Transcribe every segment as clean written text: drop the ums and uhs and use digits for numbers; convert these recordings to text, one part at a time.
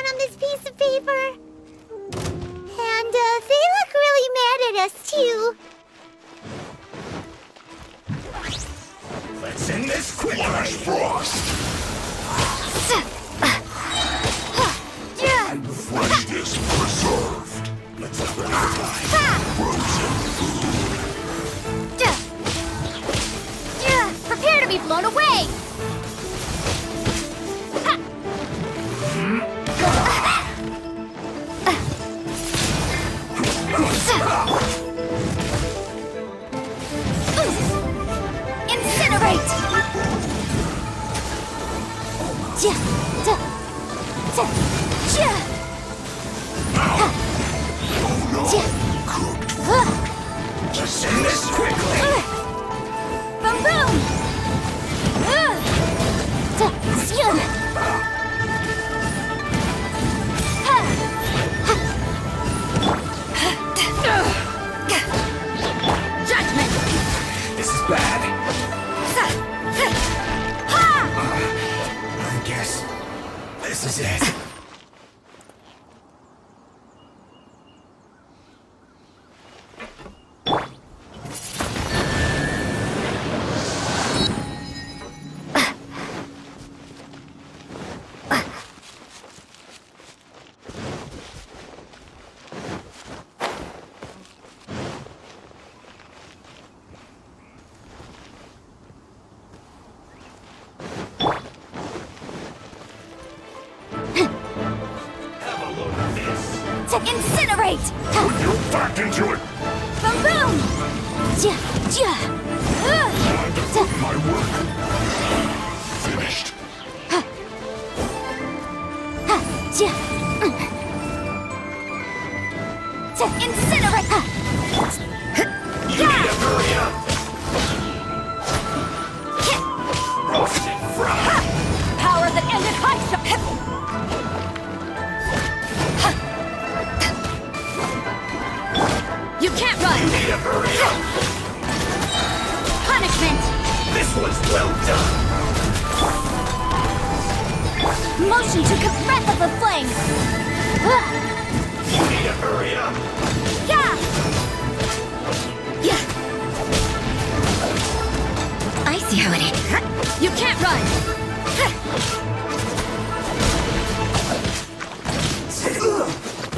down on this piece of paper. And they look really mad at us, too. Let's end this quick! Flash frost! Freshness preserved! Let's frozen food! Prepare to be blown away! Incinerate! Just end this quickly! Boom boom! Judgment! This is bad. I guess this is it. Incinerate! Put you back into it! Boom boom! Time to put my work. Finished. Incinerate! You need to hurry up! Roasted fry! Power that ended high shot! You can't run! You need to hurry up! Punishment! This was well done! Motion to breath of the flame! You need to hurry up! Yeah! I see how it is. You can't run!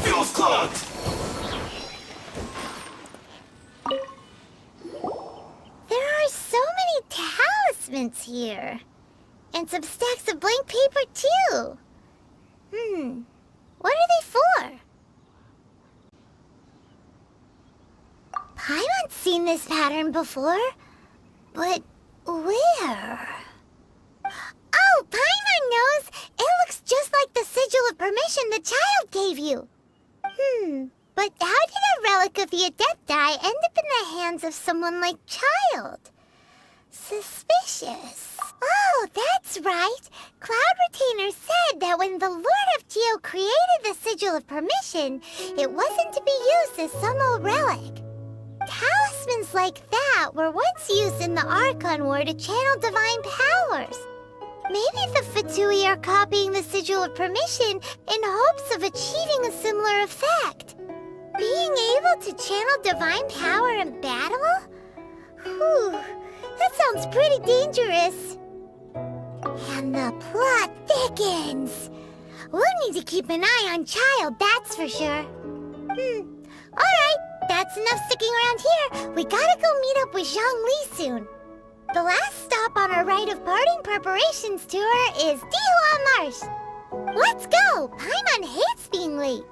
Fuel's clogged! There are so many talismans here. And some stacks of blank paper, too. What are they for? Paimon's seen this pattern before. But where? Oh, Paimon knows! It looks just like the sigil of permission the child gave you. But how did a relic of the Adepti end up in the hands of someone like Child? Suspicious. Oh, that's right. Cloud Retainer said that when the Lord of Geo created the Sigil of Permission, it wasn't to be used as some old relic. Talismans like that were once used in the Archon War to channel divine powers. Maybe the Fatui are copying the Sigil of Permission in hopes of achieving a similar effect. Being able to channel divine power in battle? Whew, that sounds pretty dangerous. And the plot thickens. We'll need to keep an eye on Child, that's for sure. Alright, that's enough sticking around here. We gotta go meet up with Zhongli soon. The last stop on our rite of parting preparations tour is Dihua Marsh. Let's go! Paimon hates being late.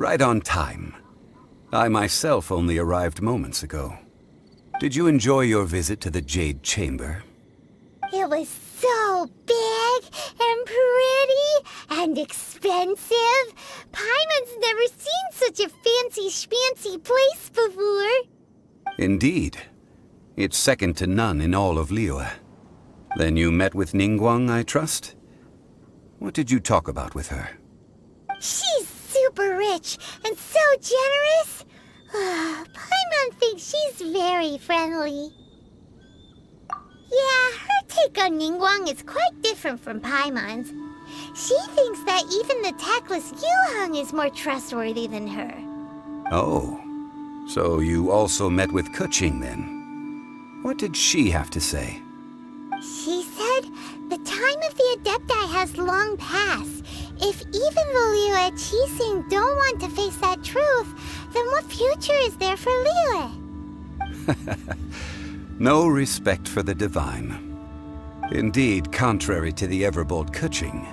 Right on time. I myself only arrived moments ago. Did you enjoy your visit to the Jade Chamber? It was so big and pretty and expensive. Paimon's never seen such a fancy schmancy place before. Indeed. It's second to none in all of Liyue. Then you met with Ningguang, I trust? What did you talk about with her? She's super rich and so generous. Paimon thinks she's very friendly. Yeah, her take on Ningguang is quite different from Paimon's. She thinks that even the tactless Yuheng is more trustworthy than her. Oh, so you also met with Keqing then? What did she have to say? She said the time of the Adepti has long passed. If even the Liyue Qixing don't want to face that truth, then what future is there for Liyue? No respect for the divine. Indeed, contrary to the ever-bold Keqing,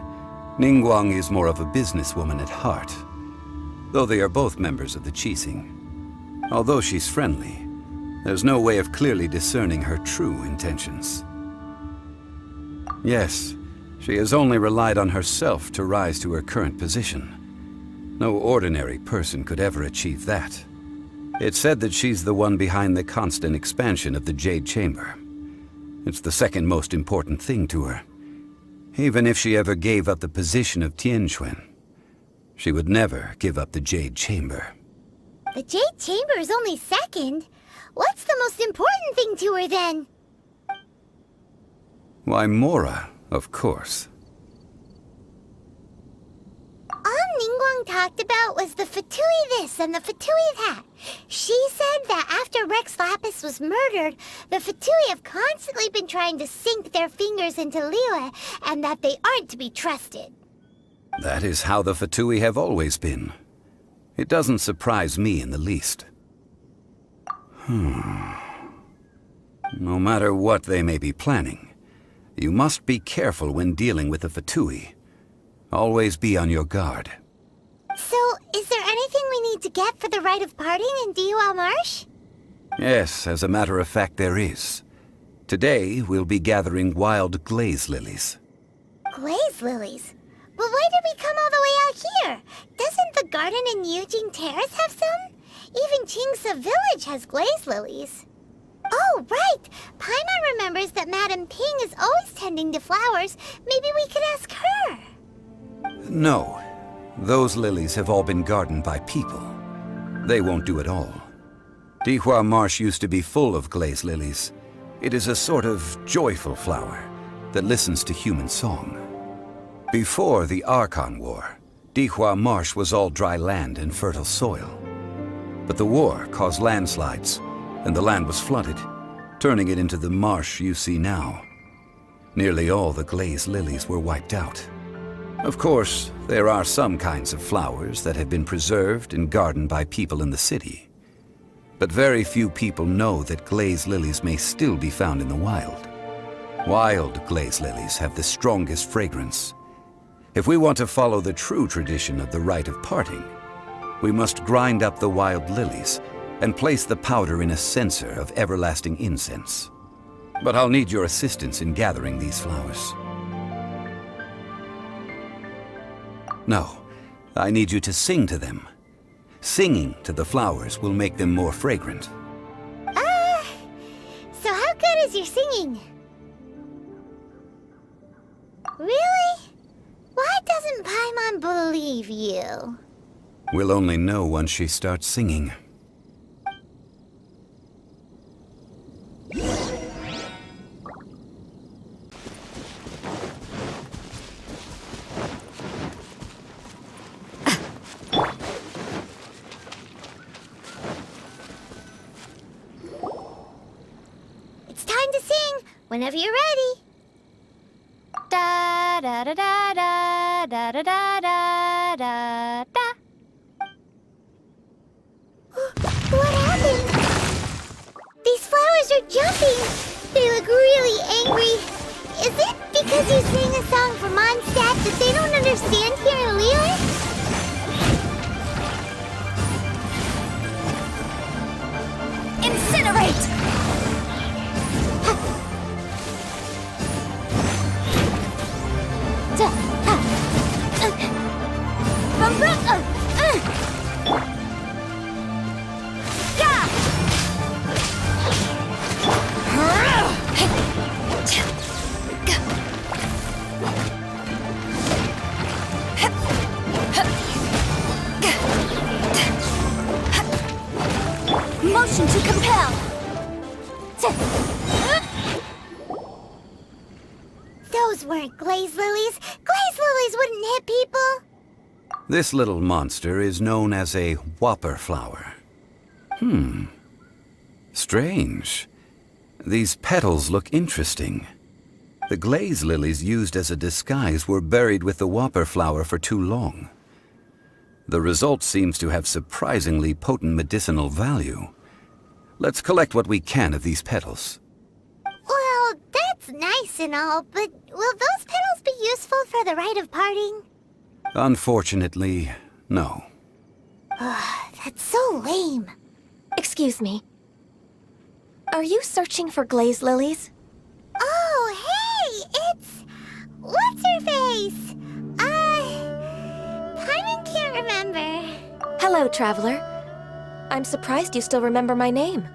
Ningguang is more of a businesswoman at heart, though they are both members of the Qixing. Although she's friendly, there's no way of clearly discerning her true intentions. Yes, she has only relied on herself to rise to her current position. No ordinary person could ever achieve that. It's said that she's the one behind the constant expansion of the Jade Chamber. It's the second most important thing to her. Even if she ever gave up the position of Tianquan, she would never give up the Jade Chamber. The Jade Chamber is only second. What's the most important thing to her then? Why, Mora, of course. All Ningguang talked about was the Fatui this and the Fatui that. She said that after Rex Lapis was murdered, the Fatui have constantly been trying to sink their fingers into Liyue, and that they aren't to be trusted. That is how the Fatui have always been. It doesn't surprise me in the least. No matter what they may be planning, you must be careful when dealing with the Fatui. Always be on your guard. So, is there anything we need to get for the rite of parting in Dihua Marsh? Yes, as a matter of fact, there is. Today, we'll be gathering wild Glaze Lilies. Glaze Lilies? But why did we come all the way out here? Doesn't the garden in Yujing Terrace have some? Even Qingse Village has Glaze Lilies. Oh, right! Paimon remembers that Madame Ping is always tending to flowers. Maybe we could ask her. No. Those lilies have all been gardened by people. They won't do it all. Dihua Marsh used to be full of Glaze Lilies. It is a sort of joyful flower that listens to human song. Before the Archon War, Dihua Marsh was all dry land and fertile soil. But the war caused landslides, and the land was flooded, turning it into the marsh you see now. Nearly all the Glaze Lilies were wiped out. Of course, there are some kinds of flowers that have been preserved and gardened by people in the city. But very few people know that Glaze Lilies may still be found in the wild. Wild Glaze Lilies have the strongest fragrance. If we want to follow the true tradition of the rite of parting, we must grind up the wild lilies and place the powder in a censer of everlasting incense. But I'll need your assistance in gathering these flowers. No, I need you to sing to them. Singing to the flowers will make them more fragrant. So how good is your singing? Really? Why doesn't Paimon believe you? We'll only know once she starts singing. It's time to sing, whenever you're ready. Da da da da da da da da da da da. What happened? These flowers are jumping. They look really angry. Is it because you sang a song for Mondstadt that they don't understand here in Liyue? Motion to compel! Those weren't Glaze Lilies. Glaze Lilies wouldn't hit people. This little monster is known as a whopper flower. Strange. These petals look interesting. The glaze lilies used as a disguise were buried with the whopper flower for too long. The result seems to have surprisingly potent medicinal value. Let's collect what we can of these petals. Well, that's nice and all, but will those petals be useful for the rite of parting? Unfortunately, no. That's so lame. Excuse me. Are you searching for glaze lilies? Oh, hey! It's... What's-her-face? Paimon can't remember. Hello, traveler. I'm surprised you still remember my name.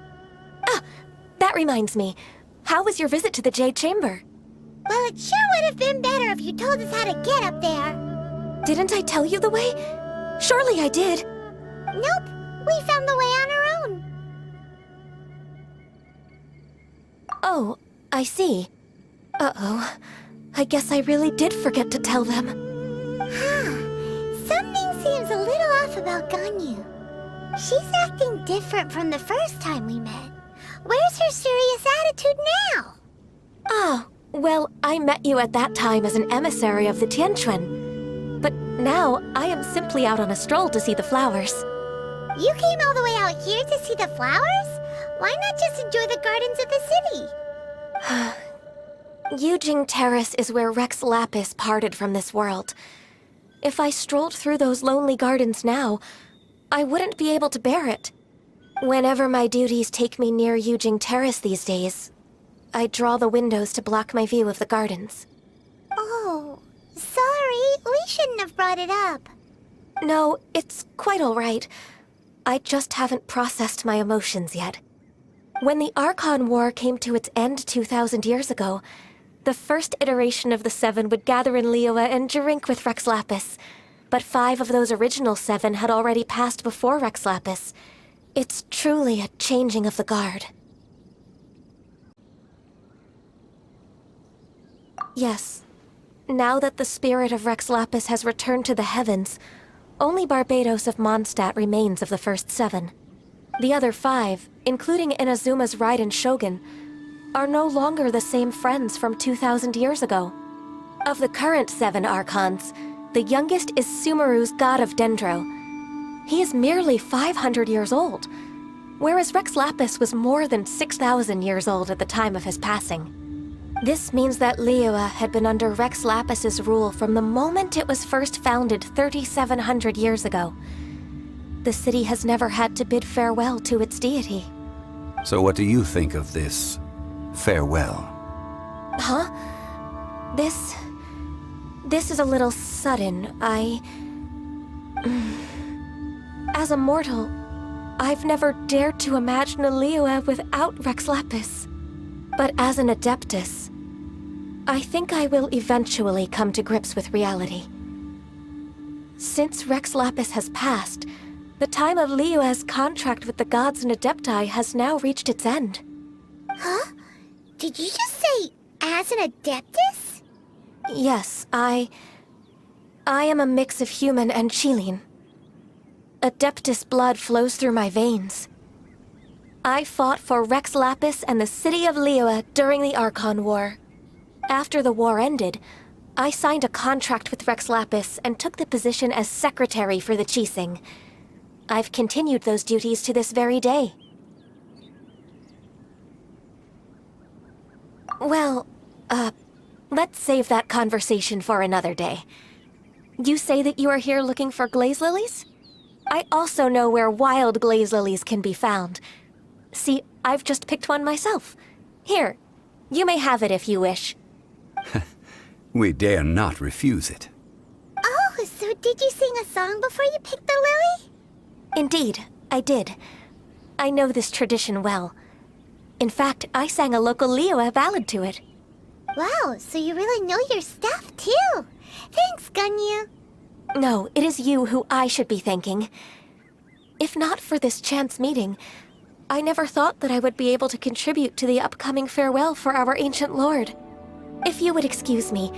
Ah, that reminds me. How was your visit to the Jade Chamber? Well, it sure would have been better if you told us how to get up there. Didn't I tell you the way? Surely I did. Nope, we found the way on our own. Oh, I see. Uh-oh. I guess I really did forget to tell them. Something seems a little off about Ganyu. She's acting different from the first time we met. Where's her serious attitude now? Ah, well, I met you at that time as an emissary of the Tianquan. But now, I am simply out on a stroll to see the flowers. You came all the way out here to see the flowers? Why not just enjoy the gardens of the city? Yujing Terrace is where Rex Lapis parted from this world. If I strolled through those lonely gardens now, I wouldn't be able to bear it. Whenever my duties take me near Yujing Terrace these days, I draw the windows to block my view of the gardens. Oh, sorry. We shouldn't have brought it up. No, it's quite all right. I just haven't processed my emotions yet. When the Archon War came to its end 2,000 years ago, the first iteration of the Seven would gather in Liyue and drink with Rex Lapis. But 5 of those original 7 had already passed before Rex Lapis. It's truly a changing of the guard. Yes. Now that the spirit of Rex Lapis has returned to the heavens, only Barbados of Mondstadt remains of the first 7. The other 5, including Inazuma's Raiden Shogun, are no longer the same friends from 2,000 years ago. Of the current 7 Archons, the youngest is Sumeru's god of Dendro. He is merely 500 years old, whereas Rex Lapis was more than 6,000 years old at the time of his passing. This means that Liyue had been under Rex Lapis's rule from the moment it was first founded 3,700 years ago. The city has never had to bid farewell to its deity. So what do you think of this farewell? Huh? This is a little sudden. As a mortal, I've never dared to imagine a Liyue without Rex Lapis. But as an Adeptus, I think I will eventually come to grips with reality. Since Rex Lapis has passed, the time of Liyue's contract with the gods and Adepti has now reached its end. Huh? Did you just say, as an Adeptus? Yes, I am a mix of human and Chilean. Adeptus blood flows through my veins. I fought for Rex Lapis and the city of Liyue during the Archon War. After the war ended, I signed a contract with Rex Lapis and took the position as secretary for the Qixing. I've continued those duties to this very day. Well, let's save that conversation for another day. You say that you are here looking for glaze lilies? I also know where wild glaze lilies can be found. See, I've just picked one myself. Here, you may have it if you wish. We dare not refuse it. Oh, Oh, so did you sing a song before you picked the lily? Indeed, I did. I know this tradition well. In fact, I sang a local Liyue ballad to it. Wow, so you really know your stuff, too. Thanks, Ganyu. No, it is you who I should be thanking. If not for this chance meeting, I never thought that I would be able to contribute to the upcoming farewell for our ancient lord. If you would excuse me,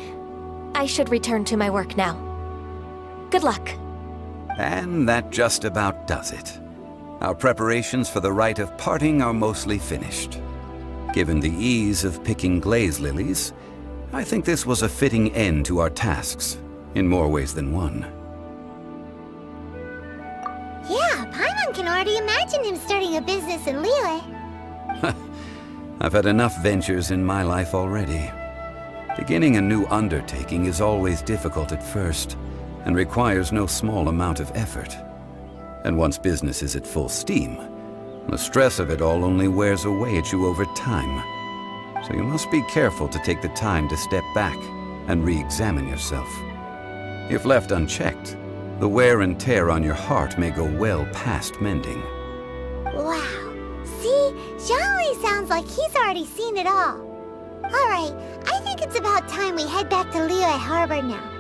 I should return to my work now. Good luck. And that just about does it. Our preparations for the rite of parting are mostly finished. Given the ease of picking Glaze lilies, I think this was a fitting end to our tasks, in more ways than one. Yeah, Paimon can already imagine him starting a business in Liyue. I've had enough ventures in my life already. Beginning a new undertaking is always difficult at first, and requires no small amount of effort. And once business is at full steam, the stress of it all only wears away at you over time. So you must be careful to take the time to step back and re-examine yourself. If left unchecked, the wear and tear on your heart may go well past mending. Wow. See? Zhongli sounds like he's already seen it all. Alright, I think it's about time we head back to Liyue Harbor now.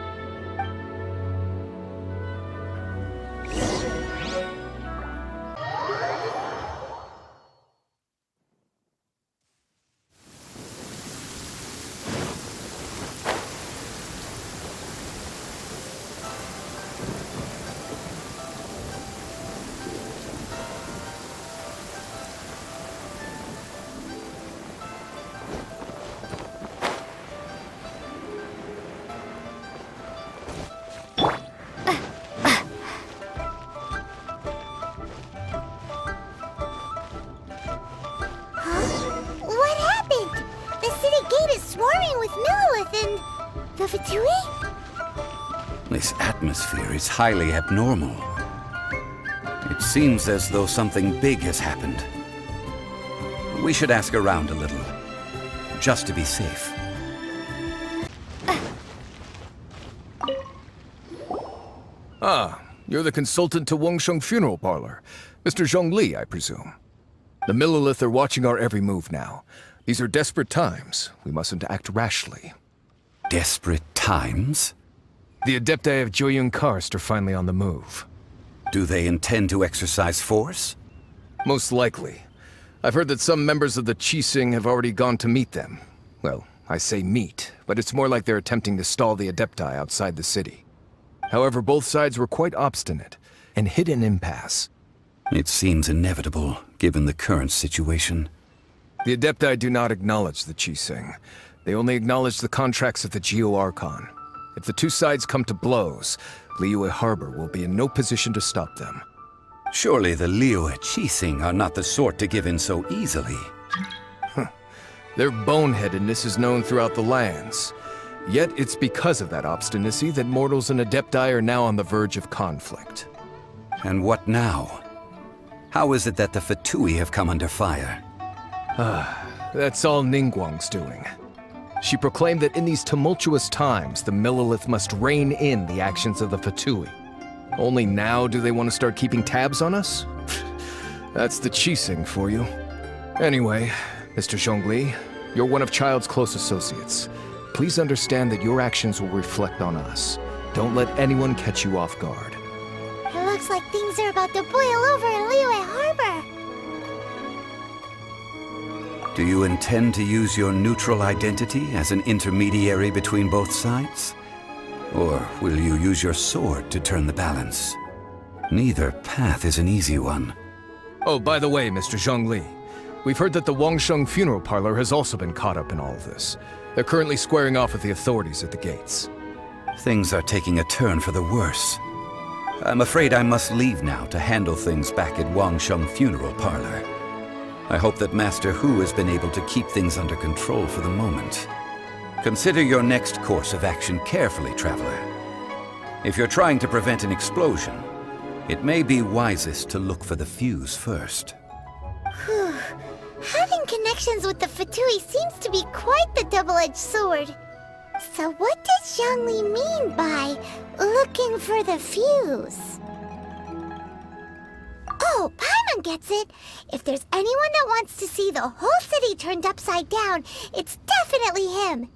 What happened? The city gate is swarming with Millilith and... the Fatui? This atmosphere is highly abnormal. It seems as though something big has happened. We should ask around a little, just to be safe. Ah, you're the consultant to Wangsheng Funeral Parlor. Mr. Zhongli, I presume. The Millilith are watching our every move now. These are desperate times. We mustn't act rashly. Desperate times? The Adepti of Joyun Karst are finally on the move. Do they intend to exercise force? Most likely. I've heard that some members of the Qixing have already gone to meet them. Well, I say meet, but it's more like they're attempting to stall the Adepti outside the city. However, both sides were quite obstinate and hit an impasse. It seems inevitable, given the current situation. The Adepti do not acknowledge the Qixing. They only acknowledge the contracts of the Liyue Archon. If the two sides come to blows, Liyue Harbor will be in no position to stop them. Surely the Liyue Qixing are not the sort to give in so easily. Their boneheadedness is known throughout the lands. Yet it's because of that obstinacy that mortals and Adepti are now on the verge of conflict. And what now? How is it that the Fatui have come under fire? That's all Ningguang's doing. She proclaimed that in these tumultuous times, the Millilith must rein in the actions of the Fatui. Only now do they want to start keeping tabs on us? That's the Qixing for you. Anyway, Mr. Zhongli, you're one of Child's close associates. Please understand that your actions will reflect on us. Don't let anyone catch you off guard. It looks like things are about to boil over in Liyue Harbor. Do you intend to use your neutral identity as an intermediary between both sides? Or will you use your sword to turn the balance? Neither path is an easy one. Oh, by the way, Mr. Zhongli, we've heard that the Wangsheng Funeral Parlor has also been caught up in all of this. They're currently squaring off with the authorities at the gates. Things are taking a turn for the worse. I'm afraid I must leave now to handle things back at Wangsheng Funeral Parlor. I hope that Master Hu has been able to keep things under control for the moment. Consider your next course of action carefully, Traveler. If you're trying to prevent an explosion, it may be wisest to look for the fuse first. Whew. Having connections with the Fatui seems to be quite the double-edged sword. So what does Zhongli mean by looking for the fuse? Oh, Paimon gets it. If there's anyone that wants to see the whole city turned upside down, it's definitely him.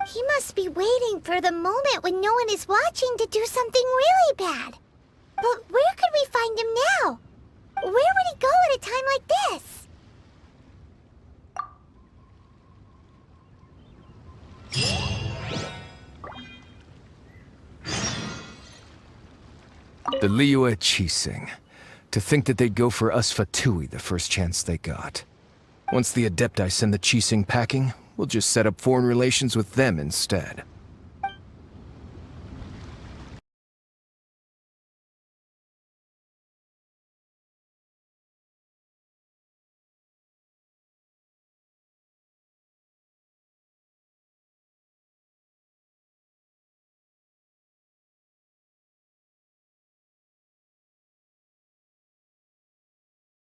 He must be waiting for the moment when no one is watching to do something really bad. But where could we find him now? Where would he go at a time like this? The Liyue Archon. To think that they'd go for us Fatui the first chance they got. Once the Adepti send the Qixing packing, we'll just set up foreign relations with them instead.